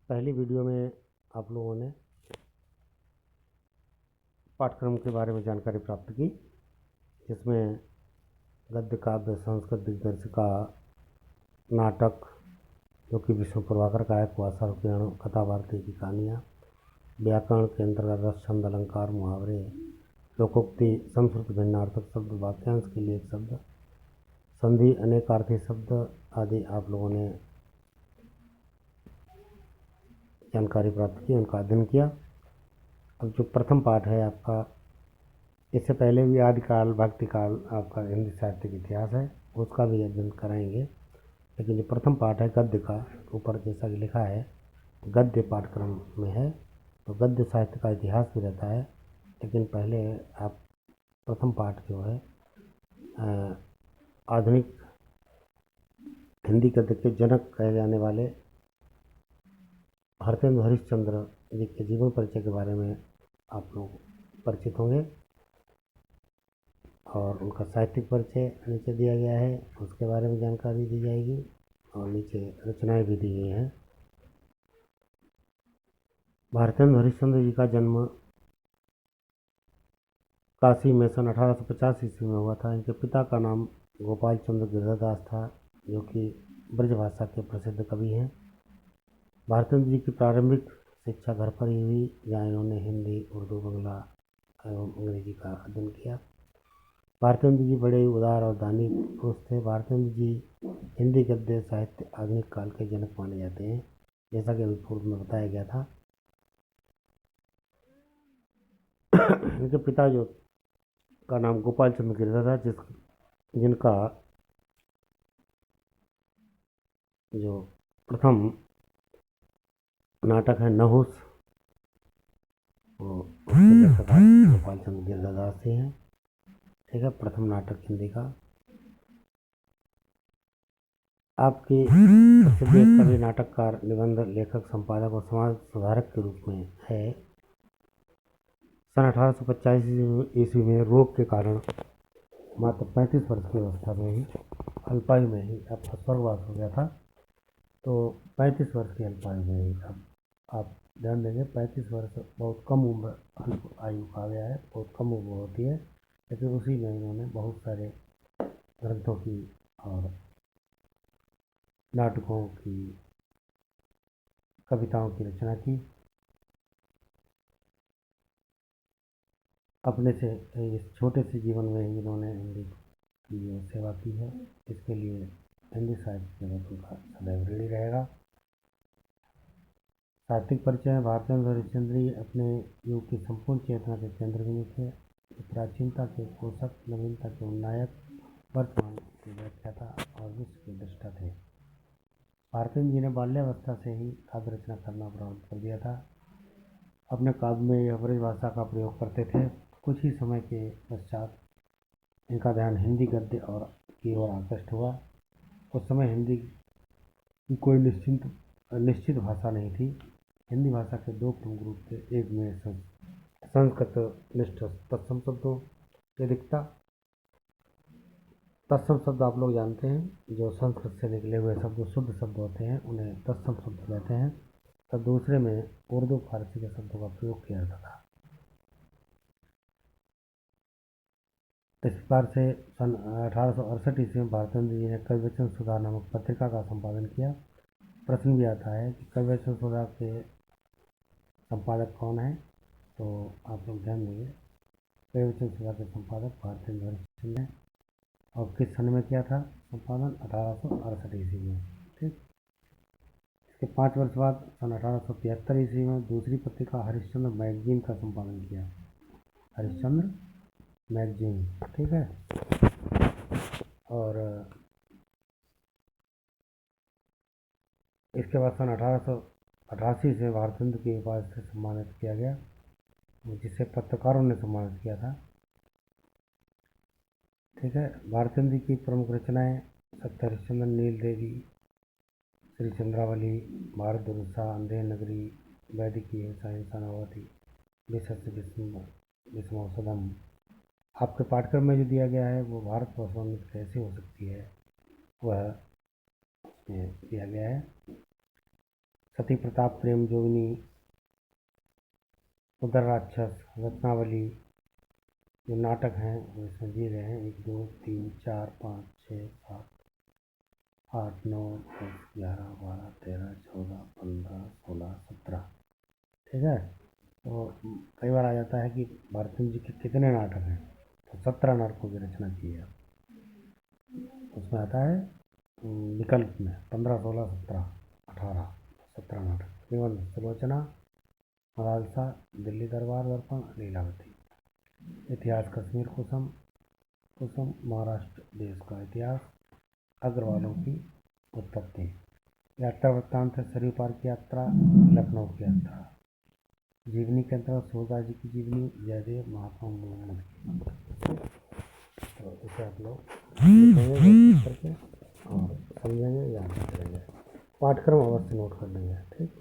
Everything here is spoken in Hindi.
पहली वीडियो में आप लोगों ने पाठ्यक्रम के बारे में जानकारी प्राप्त की, जिसमें गद्य काव्य, संस्कृत दिग्दर्शिका, नाटक जो कि विष्णु प्रभाकर का है, कुआसा किरण, कथा भारती की कहानियाँ, व्याकरण के अंतर्गत रस, छंद, अलंकार, मुहावरे, लोकोक्ति, संस्कृत भिन्नार्थक शब्द, वाक्यांश के लिए एक शब्द, संधि, अनेकार्थी शब्द आदि आप लोगों ने जानकारी प्राप्त की, उनका अध्ययन किया। अब जो प्रथम पाठ है आपका, इससे पहले भी आदिकाल, भक्तिकाल आपका हिंदी साहित्य का इतिहास है, उसका भी अध्ययन कराएंगे। लेकिन जो प्रथम पाठ है गद्य का, ऊपर जैसा कि लिखा है गद्य पाठ्यक्रम में है, तो गद्य साहित्य का इतिहास भी रहता है। लेकिन पहले आप प्रथम पाठ जो है आधुनिक हिंदी गद्य के जनक कहे जाने वाले भारतेंदु हरिश्चंद्र जी के जीवन परिचय के बारे में आप लोग परिचित होंगे, और उनका साहित्यिक परिचय नीचे दिया गया है, उसके बारे में जानकारी दी जाएगी, और नीचे रचनाएं भी दी गई हैं। भारतेंदु हरिश्चंद्र जी का जन्म काशी में सन 1850 ईस्वी में हुआ था। इनके पिता का नाम गोपाल चंद्र गिरधरदास था, जो कि ब्रजभाषा के प्रसिद्ध कवि हैं। भारतेंदु जी की प्रारंभिक शिक्षा घर पर ही हुई, जहाँ इन्होंने हिंदी, उर्दू, बंगला एवं अंग्रेजी का अध्ययन किया। भारतेंदु जी बड़े उदार और दानी पुरुष थे। भारतेंदु जी हिंदी गद्य साहित्य आधुनिक काल के जनक माने जाते हैं, जैसा कि अभी पूर्व में बताया गया था। इनके पिता जो का नाम गोपाल चंद्र गिरधर था, जिनका जो प्रथम नाटक है नहुस, वो गोपाल चंद्र गिरधरदास से हैं। ठीक है, प्रथम नाटक हिंदी का। आपके प्रसिद्ध कवि, नाटककार, निबंध लेखक, संपादक और समाज सुधारक के रूप में है। सन 1850 ईस्वी में रोग के कारण मात्र 35 वर्ष की अवस्था में ही, अल्पायु में ही आपका स्वर्गवास हो गया था। तो 35 वर्ष की अल्पायु में ही, अब आप ध्यान देंगे 35 वर्ष बहुत कम उम्र आयु कहा गया है, बहुत कम उम्र होती है, लेकिन उसी में इन्होंने बहुत सारे ग्रंथों की और नाटकों की, कविताओं की रचना की। अपने से इस छोटे से जीवन में ही इन्होंने हिंदी की जो सेवा की है, इसके लिए हिंदी साहित्य जगत उनका सदैव ऋणी रहेगा। साहित्यिक परिचय, भारतेंदु हरिश्चंद्र जी अपने युग की संपूर्ण चेतना के केंद्र बिंदु थे। प्राचीनता के पोषक, नवीनता के उन्नायक, वर्तमान के व्याख्याता और विश्व के दृष्टा थे। भारतेंदु जी ने बाल्यावस्था से ही काव्य रचना करना प्रारंभ कर दिया था। अपने काव्य में यह ब्रजभाषा का प्रयोग करते थे। कुछ ही समय के पश्चात इनका ध्यान हिंदी गद्य और की ओर आकृष्ट हुआ। उस समय हिंदी की कोई निश्चित भाषा नहीं थी। हिंदी भाषा के दो प्रमुख रूप थे। एक में संस्कृत निष्ठ तत्सम शब्दों की अधिकता। तत्सम शब्द आप लोग जानते हैं, जो संस्कृत से निकले हुए शब्द शुद्ध शब्द होते हैं, उन्हें तत्सम शब्द कहते हैं। तब दूसरे में उर्दू फारसी के शब्दों का प्रयोग किया जाता था। इस प्रकार से सन 1868 ईस्वी में भारतेंदु जी ने कविवचन सुधा नामक पत्रिका का संपादन किया। प्रश्न भी आता है कि कविवचन सुधा के संपादक कौन है, तो आप लोग ध्यान देंगे कविवचन सुधा के संपादक भारतेंदु हरिश्चंद्र ने। और किस सन में किया था संपादन? 1868 ईस्वी में। ठीक, इसके 5 वर्ष बाद सन 1873 ईस्वी में दूसरी पत्रिका हरिश्चंद्र मैगजीन का संपादन किया। हरिश्चंद्र मैगजीन, ठीक है। और इसके बाद सन 1888 से भारतेंदु की उपाधि से सम्मानित किया गया, जिसे पत्रकारों ने सम्मानित किया था। ठीक है, भारतेंदु की प्रमुख रचनाएं सत्य हरिश्चंद्र, नील देवी, श्री चंद्रावली, भारत दुर्दशा, अंधेर नगरी, वैदिकी हिंसा नववती, विषमौसदम। आपके पाठ्यक्रम में जो दिया गया है वो भारत वर्षोन्नत कैसे हो सकती है, वह दिया गया है। सती प्रताप प्रेम जोगिनी, उदर राक्षस, रत्नावली, जो नाटक हैं वो इसमें दिए गए हैं। 1 2 3 4 5 6 7 8 9 10 11 12 13 14 15 16 17। ठीक है। तो कई बार आ जाता है कि भारतेंद्र जी के कितने नाटक हैं, तो 17 नाटकों की रचना की है। उसमें आता है विकल्प में 15 16 17 18 17 नाटक। निबंध सुलोचना, मदालसा, दिल्ली दरबार दर्पण, लीलावती। इतिहास कश्मीर कुसुम, कुसुम महाराष्ट्र देश का इतिहास, अग्रवालों की उत्पत्ति। यात्रा वृत्तांत है सरयू पार की यात्रा, लखनऊ की यात्रा। जीवनी के अंतर्गत सूरदास जी की जीवनी, जयदेव महात्मा मोहम्मद की। तो इसे आप लोग लिखेंगे करके और समझेंगे, याद करेंगे, पाठ्यक्रम अवश्य नोट कर लेंगे। ठीक।